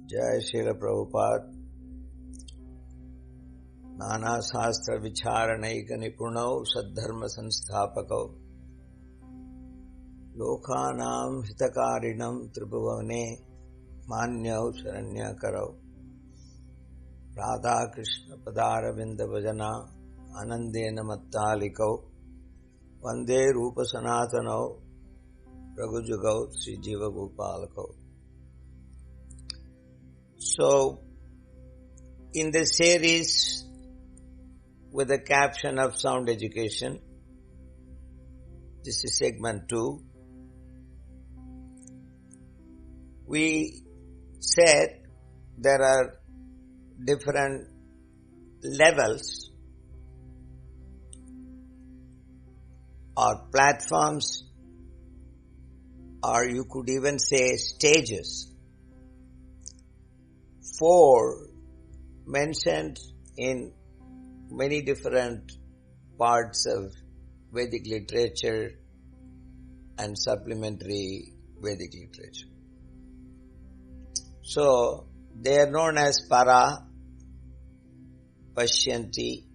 Jai Srila Prabhupada. Nana Shastra Vicharanaika Nipunau Saddharma Sanstapakau Lokanam Hitakarinam Tribhuvane Manyau Sharanyakarau Radha Krishna Padara Vindabhajana Anandena Mattalikau Vande Rupa Sanatanau Raghujagau Sri Jiva Gopalakau. So, in this series with the caption of Sound Education, this is segment 2, we said there are different levels or platforms, or you could even say stages, 4 mentioned in many different parts of Vedic literature and supplementary Vedic literature. So, they are known as Para, Pashyanti,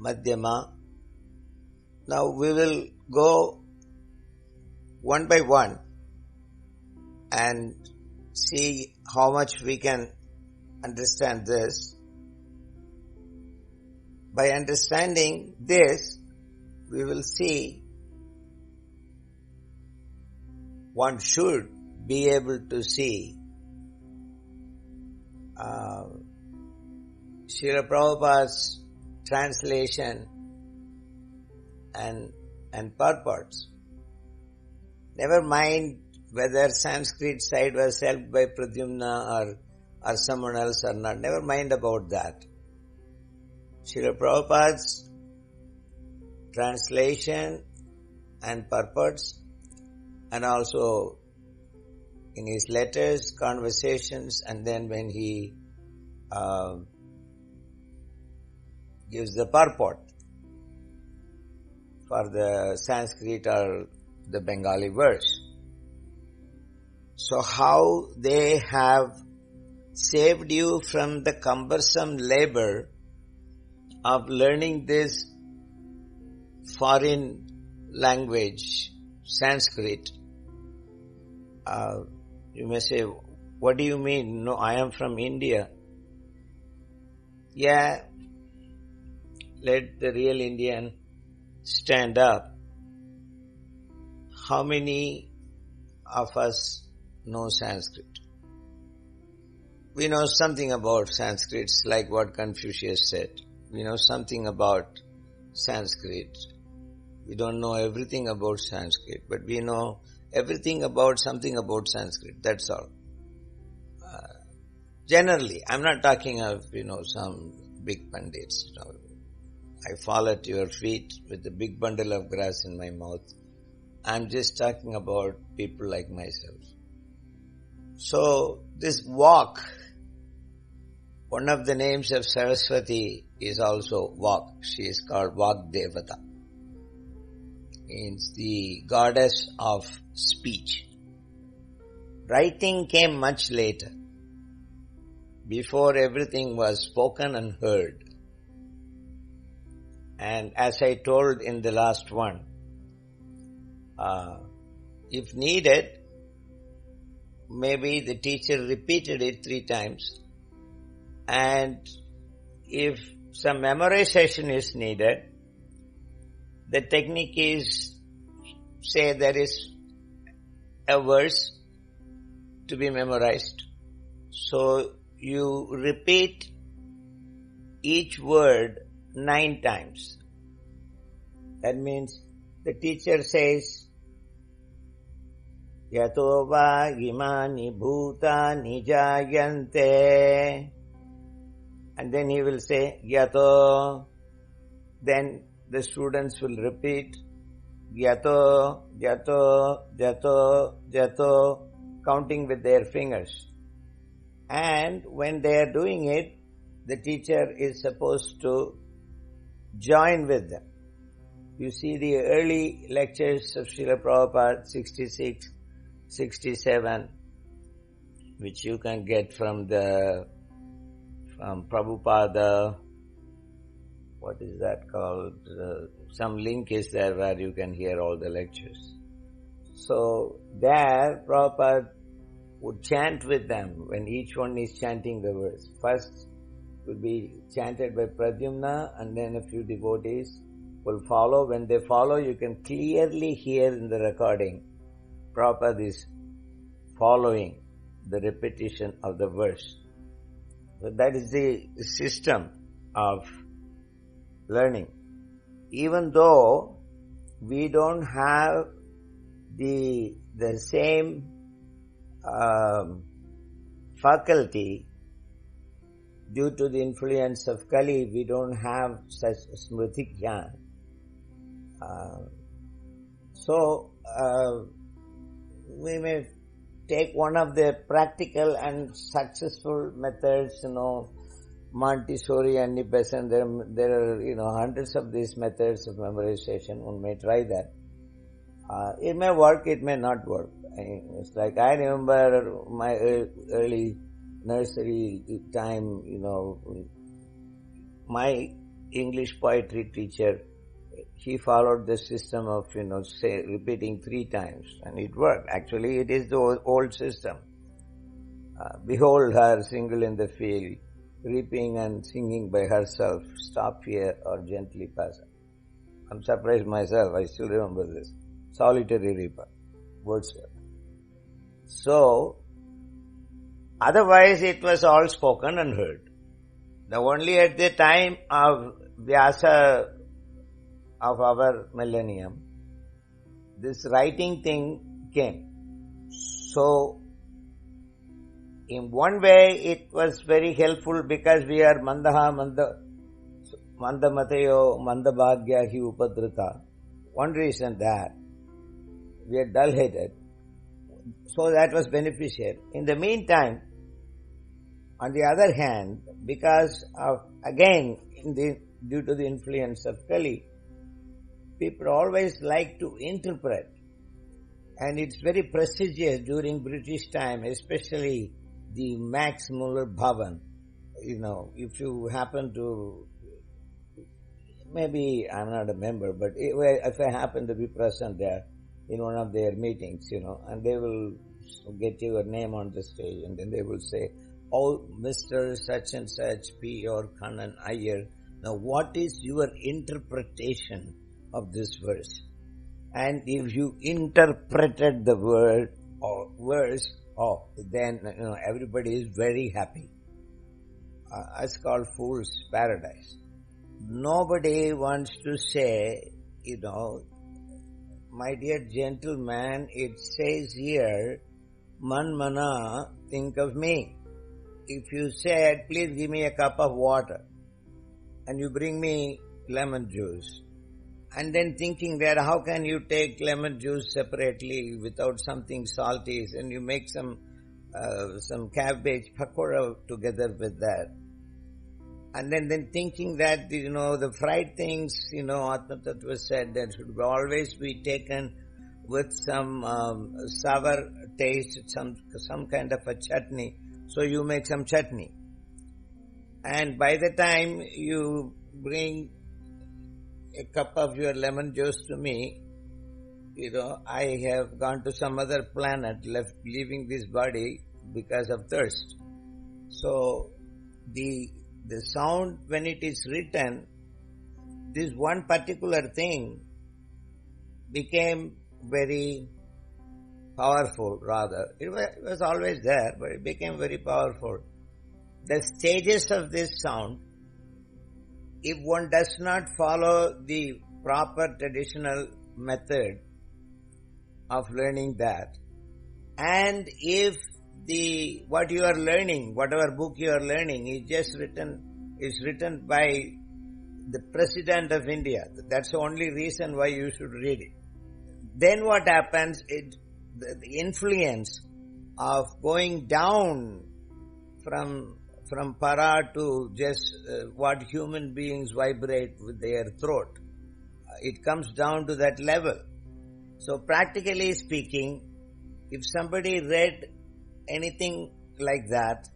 Madhyama. Now we will go one by one and see how much we can understand this. By understanding this, we will see one should be able to see Srila Prabhupada's translation and purports. Never mind whether Sanskrit side was helped by Pradyumna or someone else or not. Never mind about that. Srila Prabhupada's translation and purports, and also in his letters, conversations, and then when he gives the purport for the Sanskrit or the Bengali verse. So how they have saved you from the cumbersome labor of learning this foreign language, Sanskrit. You may say, what do you mean? No, I am from India. Yeah, let the real Indian stand up. How many of us know Sanskrit? We know something about Sanskrit, it's like what Confucius said. We know something about Sanskrit. We don't know everything about Sanskrit, but we know everything about something about Sanskrit. That's all. Generally, I'm not talking of, some big pandits. I fall at your feet with a big bundle of grass in my mouth. I'm just talking about people like myself. So, this walk, one of the names of Saraswati is also Vak. She is called Vak Devata. Means the goddess of speech. Writing came much later, before everything was spoken and heard. And as I told in the last one, if needed, maybe the teacher repeated it 3 times, and if some memorization is needed, the technique is, say there is a verse to be memorized. So you repeat each word 9 times. That means the teacher says, Yato va imani bhutani jayante. And then he will say, Yato. Then the students will repeat, Yato, Yato, Yato, Yato, counting with their fingers. And when they are doing it, the teacher is supposed to join with them. You see the early lectures of Srila Prabhupada, 66, 67, which you can get from Prabhupada. What is that called? Some link is there where you can hear all the lectures. So there Prabhupada would chant with them when each one is chanting the verse. First will be chanted by Pradyumna, and then a few devotees will follow. When they follow, you can clearly hear in the recording Prabhupada is following the repetition of the verse. So that is the system of learning. Even though we don't have the same faculty, due to the influence of Kali, we don't have such smriti jnana. So we may take one of the practical and successful methods, Montessori and Besant. There are, hundreds of these methods of memorization. One may try that. It may work, it may not work. It's like I remember my early nursery time, my English poetry teacher, he followed the system of, repeating 3 times, and it worked. Actually, it is the old system. Behold her single in the field, reaping and singing by herself, stop here or gently pass. I'm surprised myself, I still remember this. Solitary reaper, Wordsworth. So, otherwise it was all spoken and heard. Now only at the time of Vyasa of our millennium, this writing thing came. So, in one way it was very helpful because we are mandamatayo mandabhagya hi upadrita. One reason that we are dull-headed. So that was beneficial. In the meantime, on the other hand, because of, again, due to the influence of Kali, people always like to interpret. And it's very prestigious during British time, especially the Max Muller Bhavan. If you happen to, maybe I'm not a member, but if I happen to be present there in one of their meetings, and they will get your name on the stage, and then they will say, "Oh, Mr. Such and Such, P. or Kannan Iyer, now what is your interpretation of this verse?" And if you interpreted the word or verse, then everybody is very happy. It's called fool's paradise. Nobody wants to say, my dear gentleman, it says here, man mana, think of me. If you said, please give me a cup of water, and you bring me lemon juice, and then thinking that how can you take lemon juice separately without something salty, and you make some cabbage pakora together with that. And then thinking that, the fried things, Ātma Tattva said that should always be taken with some sour taste, some kind of a chutney. So you make some chutney. And by the time you bring a cup of your lemon juice to me, I have gone to some other planet, leaving this body because of thirst. So the sound, when it is written, this one particular thing became very powerful, rather. It was always there, but it became very powerful. The stages of this sound, if one does not follow the proper traditional method of learning that, and if what you are learning, whatever book you are learning, is written by the President of India. That's the only reason why you should read it. Then what happens? The influence of going down from para to just what human beings vibrate with their throat. It comes down to that level. So practically speaking, if somebody read anything like that,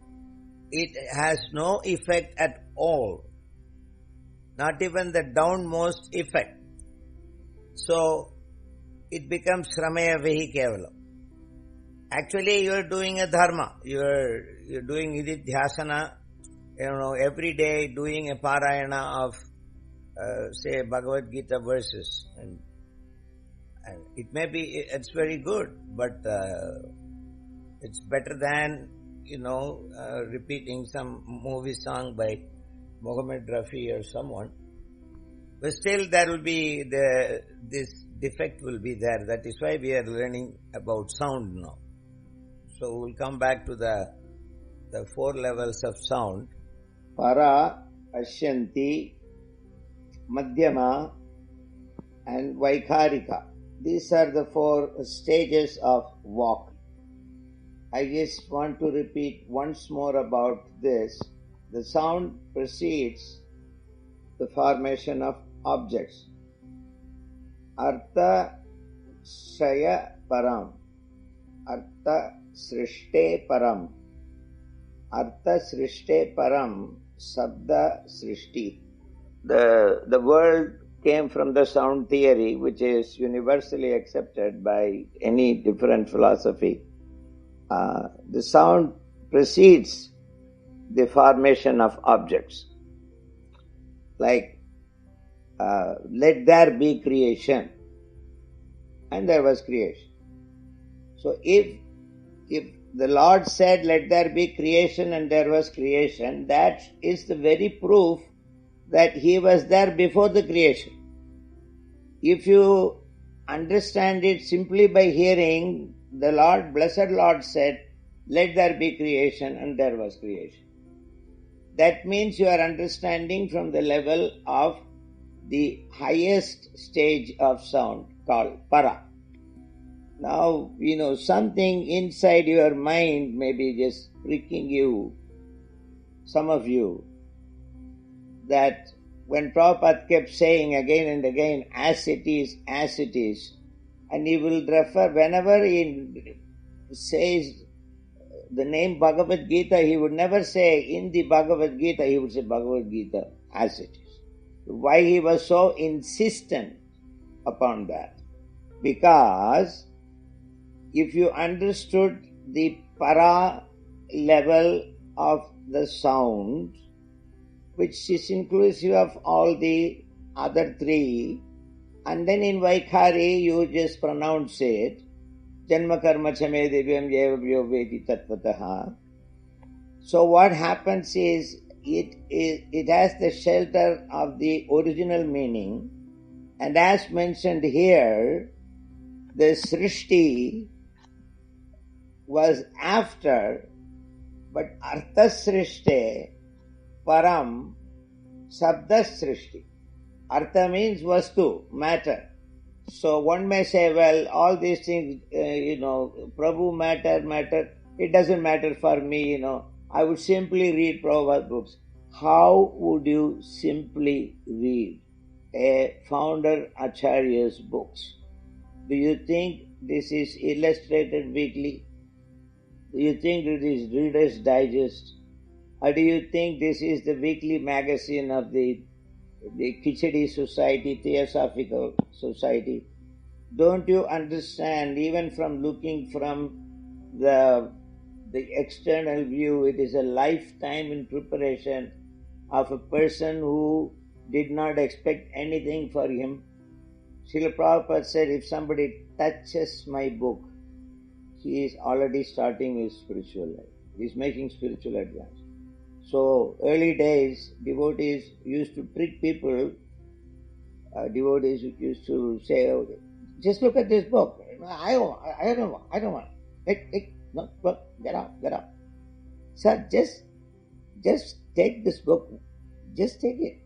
it has no effect at all. Not even the downmost effect. So, it becomes Shramaya Vihi Kevalam. Actually, you are doing a dharma. You're doing Nididhyasana, every day doing a parayana of, say, Bhagavad Gita verses. And it may be, it's very good, but it's better than, repeating some movie song by Mohammed Rafi or someone. But still there will be this defect will be there. That is why we are learning about sound now. So we'll come back to the 4 levels of sound. Para, Ashyanti, Madhyama and Vaikharika. These are the 4 stages of walk. I just want to repeat once more about this. The sound precedes the formation of objects. Artha Shaya Param. Artha Srishte Param. Artha Srishte Param. Sabda Srishti. The world came from the sound theory, which is universally accepted by any different philosophy. The sound precedes the formation of objects. Like, let there be creation. And there was creation. So if the Lord said, let there be creation and there was creation, that is the very proof that He was there before the creation. If you understand it simply by hearing, the Lord, blessed Lord said, let there be creation, and there was creation. That means you are understanding from the level of the highest stage of sound called para. Now, something inside your mind may be just pricking you, some of you, that when Prabhupada kept saying again and again, as it is, and he will refer, whenever he says the name Bhagavad Gita, he would never say in the Bhagavad Gita, he would say Bhagavad Gita as it is. Why he was so insistent upon that? Because if you understood the para level of the sound, which is inclusive of all the other 3, and then in Vaikhari you just pronounce it, Janma karma chame divyam yevabhyo vedi tattvataha. So what happens is, it has the shelter of the original meaning, and as mentioned here, the Srishti was after, but Artha Srishte Param Sabda Srishti. Artha means Vastu, matter. So one may say, well, all these things, Prabhu matter, it doesn't matter for me, I would simply read Prabhupada books. How would you simply read a founder Acharya's books? Do you think this is illustrated weekly? Do you think it is Reader's Digest? Or do you think this is the weekly magazine of the Khichdi Society, Theosophical Society? Don't you understand, even from looking from the external view, it is a lifetime in preparation of a person who did not expect anything for him. Srila Prabhupada said, if somebody touches my book, he is already starting his spiritual life. He is making spiritual advance. So, early days, devotees used to trick people. Devotees used to say, oh, just look at this book. I don't want. No, look, get out. Sir, just take this book. Just take it.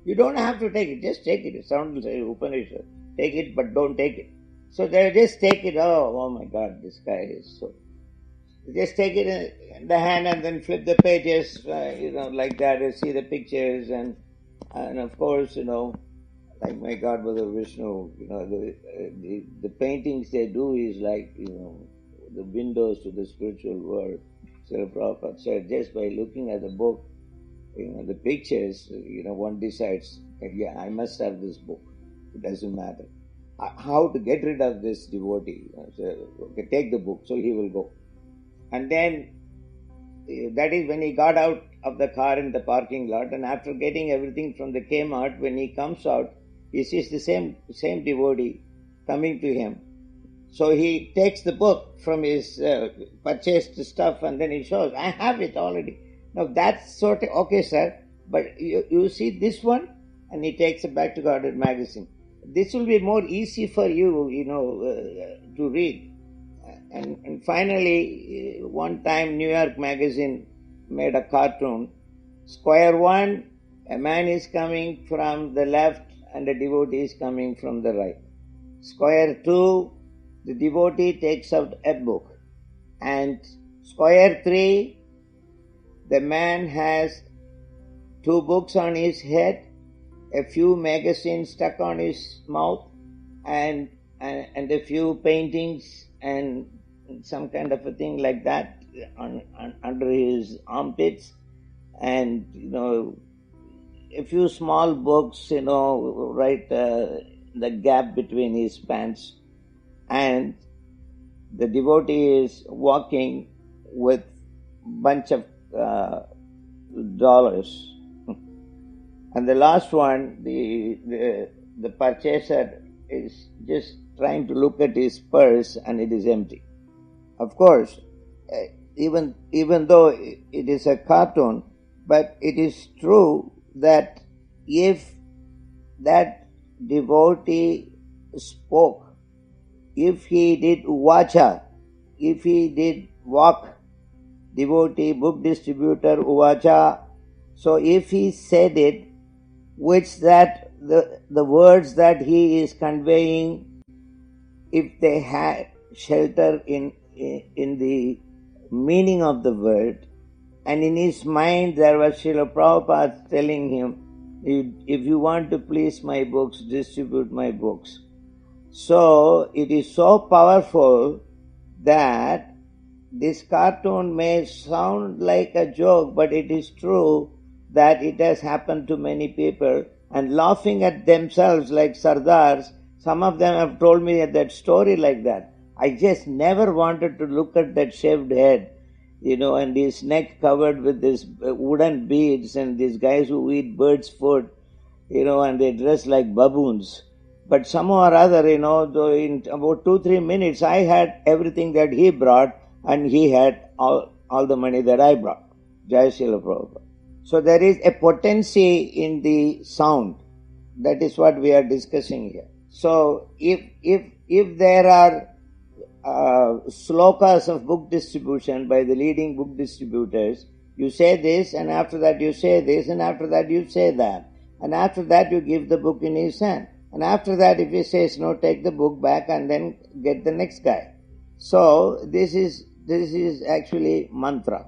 You don't have to take it. Just take it. It sounds like Upanishad. Take it, but don't take it. So they just take it. Oh my God, this guy is so. Just take it in the hand and then flip the pages, like that, and see the pictures, and of course, like my godmother Vishnu, the paintings they do is like, the windows to the spiritual world. Srila Prabhupada said, just by looking at the book, the pictures, one decides, yeah, I must have this book. It doesn't matter. How to get rid of this devotee? So, okay, take the book, so he will go. And then, that is when he got out of the car in the parking lot, and after getting everything from the Kmart, when he comes out, he sees the same devotee coming to him. So he takes the book from his purchased stuff and then he shows, I have it already. Now that's sort of, okay sir, but you see this one? And he takes it back to Goddard magazine. This will be more easy for you, to read. And finally, one time New York magazine made a cartoon. Square one, a man is coming from the left and a devotee is coming from the right. Square two, the devotee takes out a book. And square three, the man has 2 books on his head, a few magazines stuck on his mouth, and a few paintings and some kind of a thing like that under his armpits, and a few small books, right the gap between his pants, and the devotee is walking with bunch of dollars. And the last one, the purchaser is just trying to look at his purse and it is empty. Of course, even though it is a cartoon, but it is true that if that devotee spoke, if he did vacha, if he did walk, devotee, book distributor, uvacha, so if he said it, which that the words that he is conveying, if they had shelter in the meaning of the word, and in his mind there was Srila Prabhupada telling him, if you want to please my books, distribute my books. So it is so powerful that this cartoon may sound like a joke, but it is true that it has happened to many people, and laughing at themselves like Sardars, some of them have told me that story like that. I just never wanted to look at that shaved head, and his neck covered with this wooden beads, and these guys who eat birds' food, and they dress like baboons. But somehow or other, though in about 2-3 minutes, I had everything that he brought, and he had all the money that I brought. Jai Srila Prabhupada. So there is a potency in the sound. That is what we are discussing here. So if there are slokas of book distribution by the leading book distributors, you say this, and after that you say this, and after that you say that, and after that you give the book in his hand, and after that if he says no, take the book back and then get the next guy. So this is actually mantra,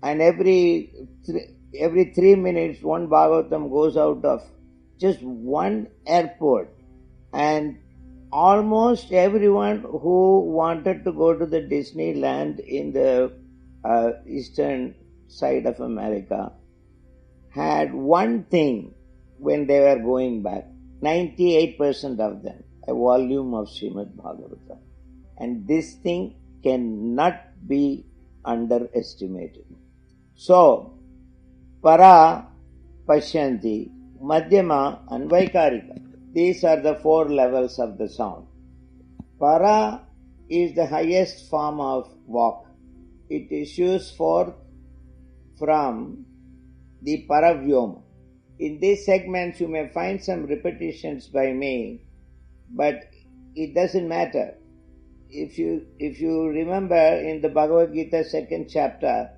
and every 3 minutes one Bhagavatam goes out of just one airport, and almost everyone who wanted to go to the Disneyland in the eastern side of America had one thing when they were going back. 98% of them, a volume of Srimad Bhagavatam. And this thing cannot be underestimated. So, para, pashyanti, madhyama and vaikarika. These are the 4 levels of the sound. Para is the highest form of vak. It issues forth from the paravyoma. In these segments you may find some repetitions by me, but it doesn't matter. If you remember in the Bhagavad Gita 2nd chapter,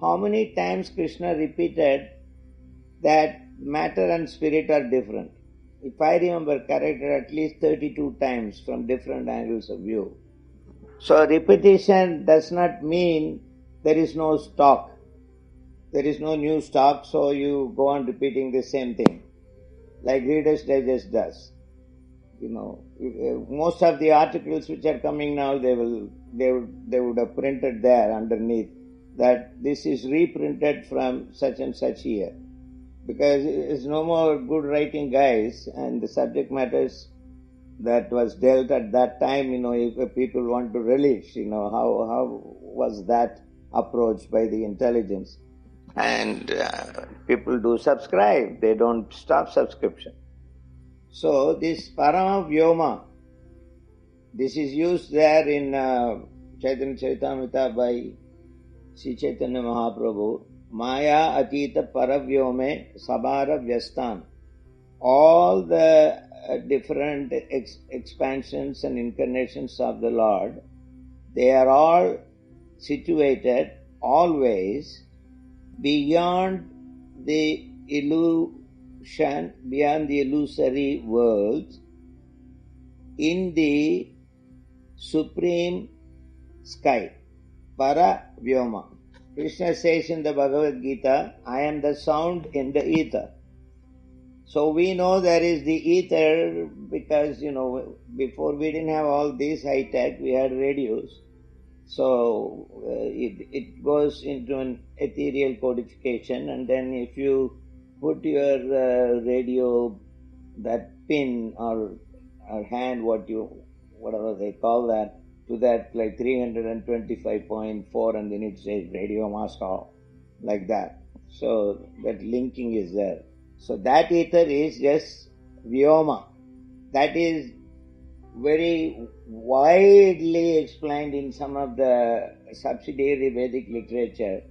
how many times Krishna repeated that matter and spirit are different? If I remember correctly, at least 32 times from different angles of view. So repetition does not mean there is no stock. There is no new stock, so you go on repeating the same thing, like Reader's Digest does. most of the articles which are coming now, they would have printed there underneath that this is reprinted from such and such year, because it's no more good writing guys, and the subject matters that was dealt at that time, if people want to relish, how was that approached by the intelligence. And people do subscribe, they don't stop subscription. So this Parama Vyoma, this is used there in Chaitanya Charitamrita by Sri Chaitanya Mahaprabhu. Maya Atita Paravyome Sabara Vyastan. All the different expansions and incarnations of the Lord, they are all situated always beyond the illusion, beyond the illusory world, in the supreme sky, Para Vyoma. Krishna says in the Bhagavad Gita, I am the sound in the ether. So we know there is the ether because, before we didn't have all this high tech, we had radios. So it goes into an ethereal codification, and then if you put your radio, that pin or hand, whatever they call that, to that like 325.4, and then it says Radio Moscow, like that. So that linking is there. So that ether is just Vyoma. That is very widely explained in some of the subsidiary Vedic literature,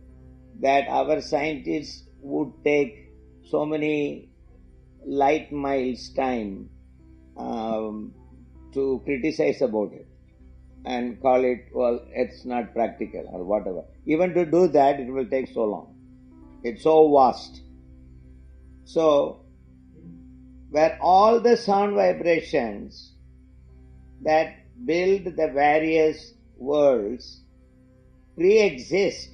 that our scientists would take so many light miles time to criticize about it and call it, well, it's not practical or whatever. Even to do that, it will take so long. It's so vast. So, where all the sound vibrations that build the various worlds pre-exist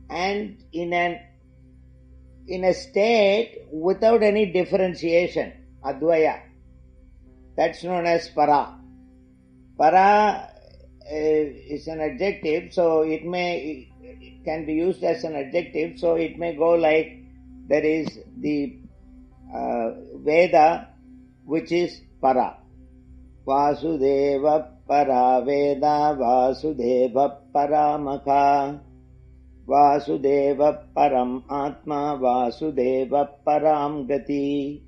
and in a state without any differentiation, Advaya. That's known as Para. Para is an adjective, so it can be used as an adjective, so it may go like, there is the Veda, which is Para. Vasudeva Para Veda, Vasudeva Paramaka, Vasudeva Param Atma, Vasudeva Param Gati.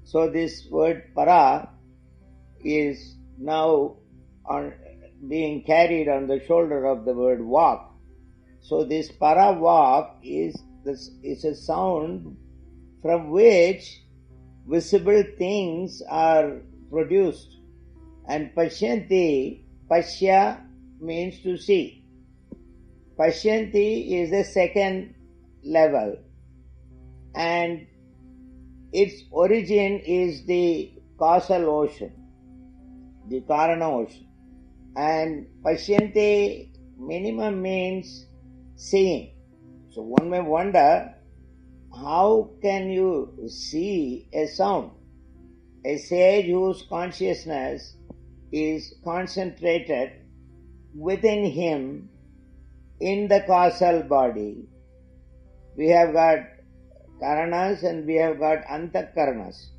So this word Para is now being carried on the shoulder of the word walk. So this Para walk is a sound from which visible things are produced. And Pashyanti, Pashya means to see. Pashyanti is the second level, and its origin is the causal ocean, the Karana ocean. And Pashyanti minimum means seeing. So one may wonder, how can you see a sound? A sage whose consciousness is concentrated within him in the causal body. We have got Karanas and we have got Antakaranas.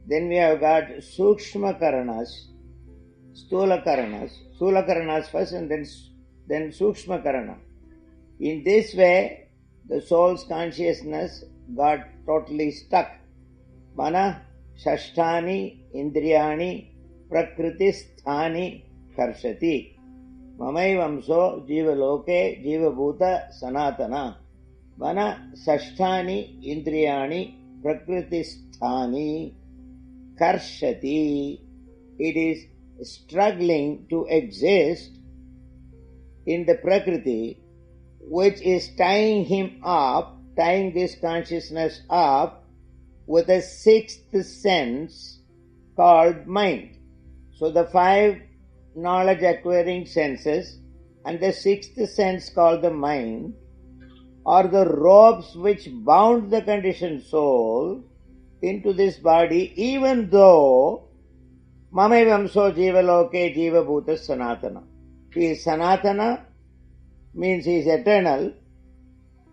Then we have got Sukshma Karanas, Stula Karanas, Stula Karanas first and then Sukshma Karana. In this way, the soul's consciousness got totally stuck. Mana Shashtani Indriyani Prakritisthani Karshati. Mamaivamso Jiva Loke Jiva Bhuta Sanatana. Mana Shashtani Indriyani Prakritisthani Karshati. It is struggling to exist in the Prakriti, which is tying him up, tying this consciousness up with a sixth sense called mind. So the 5 knowledge acquiring senses and the 6th sense called the mind are the ropes which bound the conditioned soul into this body, even though Mamevamso jivaloke jivabhuta sanatana. He is sanatana, means he is eternal,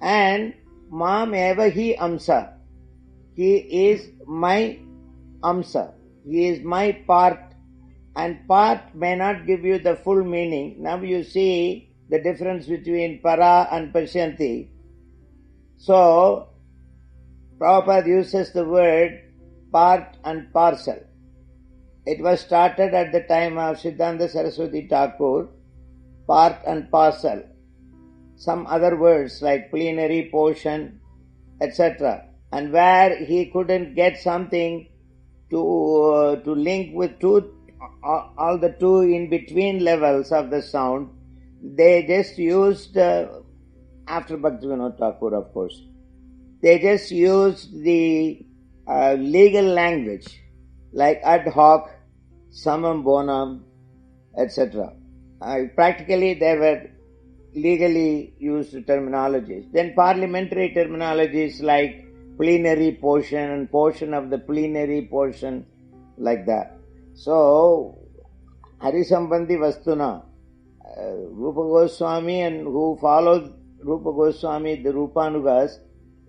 and mam eva hi amsa. He is my amsa. He is my part, and part may not give you the full meaning. Now you see the difference between para and pashyanti. So, Prabhupada uses the word part and parcel. It was started at the time of Siddhanta Saraswati Thakur, part and parcel. Some other words like plenary, portion, etc. And where he couldn't get something to link with all the two in between levels of the sound, they just used, after Bhaktivinoda Thakur of course, they just used the legal language like ad hoc, summum bonum, etc. Practically they were legally used terminologies. Then parliamentary terminologies like plenary portion and portion of the plenary portion, like that. So, Harisambandhi Vastuna, Rupa Goswami and who followed Rupa Goswami, the Rupanugas,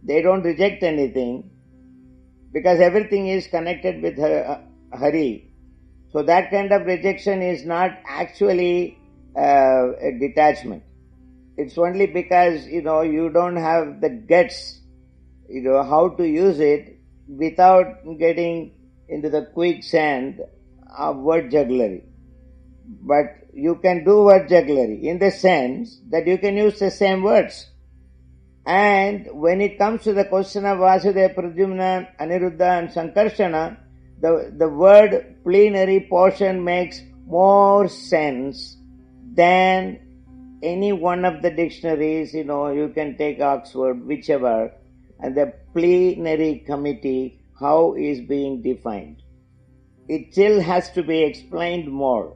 they don't reject anything because everything is connected with Hari. So that kind of rejection is not actually a detachment. It's only because, you don't have the guts, how to use it without getting into the quicksand of word jugglery. But you can do word jugglery in the sense that you can use the same words. And when it comes to the question of Vasudeva, Pradyumna, Aniruddha and Sankarshana, the word plenary portion makes more sense than any one of the dictionaries. You can take Oxford, whichever, and the plenary committee, how is being defined. It still has to be explained more.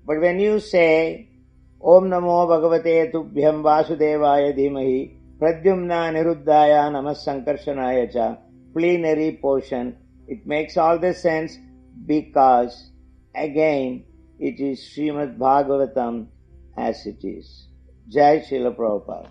But when you say, Om Namo Bhagavate Tubhyam Vasudevaya Dhimahi, Pradyumna Niruddhaya Namas Sankarshanaya Cha, plenary portion, it makes all the sense because, again, it is Srimad Bhagavatam as it is. Jai Srila Prabhupada.